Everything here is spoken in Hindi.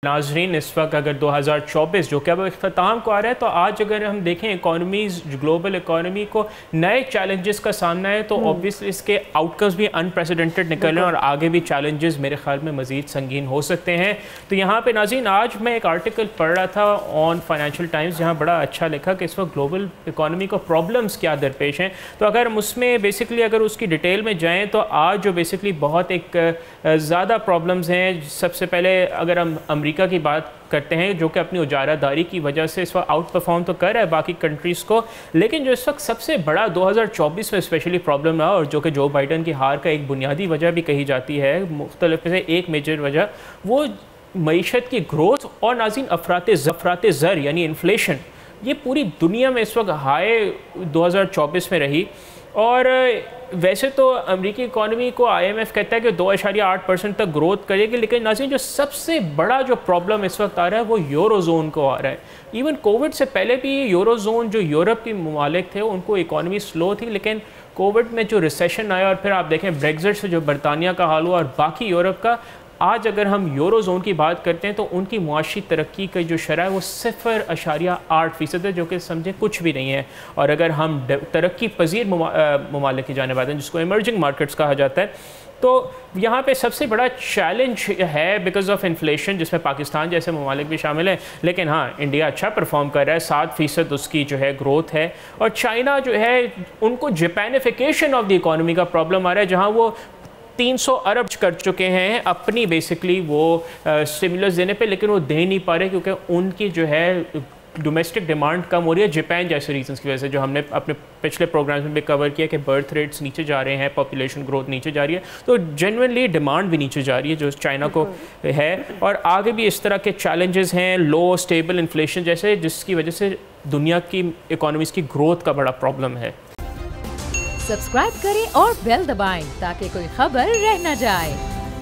नाजरीन, इस वक्त अगर 2024 जो कि अब इख्तिताम को आ रहा है, तो आज अगर हम देखें इकॉनमीज़, ग्लोबल इकॉनमी को नए चैलेंजेस का सामना है, तो ऑब्वियसली इसके आउटकम्स भी अनप्रेसिडेंटेड निकल रहे हैं और आगे भी चैलेंजेस मेरे ख्याल में मज़ीद संगीन हो सकते हैं। तो यहाँ पे नाज़रीन, आज मैं एक आर्टिकल पढ़ रहा था ऑन फाइनेंशियल टाइम्स, जहाँ बड़ा अच्छा लिखा कि इस वक्त ग्लोबल इकॉनमी को प्रॉब्लम्स क्या दरपेश हैं। तो अगर हम उसमें बेसिकली अगर उसकी डिटेल में जाएँ, तो आज जो बेसिकली बहुत एक ज़्यादा प्रॉब्लम्स हैं। सबसे पहले अगर हम अमेरिका की बात करते हैं, जो कि अपनी उजारादारी की वजह से इस वक्त आउट परफॉर्म तो कर रहा है बाकी कंट्रीज़ को, लेकिन जो इस वक्त सबसे बड़ा 2024 में स्पेशली प्रॉब्लम रहा और जो कि जो बाइडन की हार का एक बुनियादी वजह भी कही जाती है, मुख्तलिफ से एक मेजर वजह वो मईशत की ग्रोथ और नाज़रीन अफरात ज़र यानी इन्फ्लेशन, ये पूरी दुनिया में इस वक्त हाई 2024 में रही। और वैसे तो अमेरिकी इकॉनमी को IMF कहता है कि 2.8% तक ग्रोथ करेगी, लेकिन नाज़रीन जो सबसे बड़ा जो प्रॉब्लम इस वक्त आ रहा है वो यूरो जोन को आ रहा है। इवन कोविड से पहले भी यूरो जोन जो यूरोप के ममालिक थे उनको इकॉनमी स्लो थी, लेकिन कोविड में जो रिसेशन आया और फिर आप देखें ब्रेग्जिट से जो बरतानिया का हाल हुआ और बाकी यूरोप का, आज अगर हम यूरो जोन की बात करते हैं तो उनकी मुआशी तरक्की की जो शरह है वो 0.8% है, जो कि समझे कुछ भी नहीं है। और अगर हम तरक्की पजीर ममालिक की जाने आते हैं, जिसको इमर्जिंग मार्केट्स कहा जाता है, तो यहाँ पे सबसे बड़ा चैलेंज है बिकॉज ऑफ इन्फ्लेशन, जिसमें पाकिस्तान जैसे ममालिक भी शामिल है। लेकिन हाँ, इंडिया अच्छा परफॉर्म कर रहा है, 7% उसकी जो है ग्रोथ है। और चाइना जो है, उनको जापानिफिकेशन ऑफ द इकॉनमी का प्रॉब्लम आ रहा है, जहाँ वो 300 अरब कर चुके हैं अपनी बेसिकली वो स्टिमुलस देने पे, लेकिन वो दे नहीं पा रहे क्योंकि उनकी जो है डोमेस्टिक डिमांड कम हो रही है, जापान जैसे रीजंस की वजह से, जो हमने अपने पिछले प्रोग्राम्स में भी कवर किया कि बर्थ रेट्स नीचे जा रहे हैं, पॉपुलेशन ग्रोथ नीचे जा रही है, तो जेन्युइनली डिमांड भी नीचे जा रही है जो चाइना को है। और आगे भी इस तरह के चैलेंजेस हैं, लो स्टेबल इन्फ्लेशन जैसे, जिसकी वजह से दुनिया की इकोनॉमीज़ की ग्रोथ का बड़ा प्रॉब्लम है। सब्सक्राइब करें और बेल दबाएं ताकि कोई खबर रह न जाए।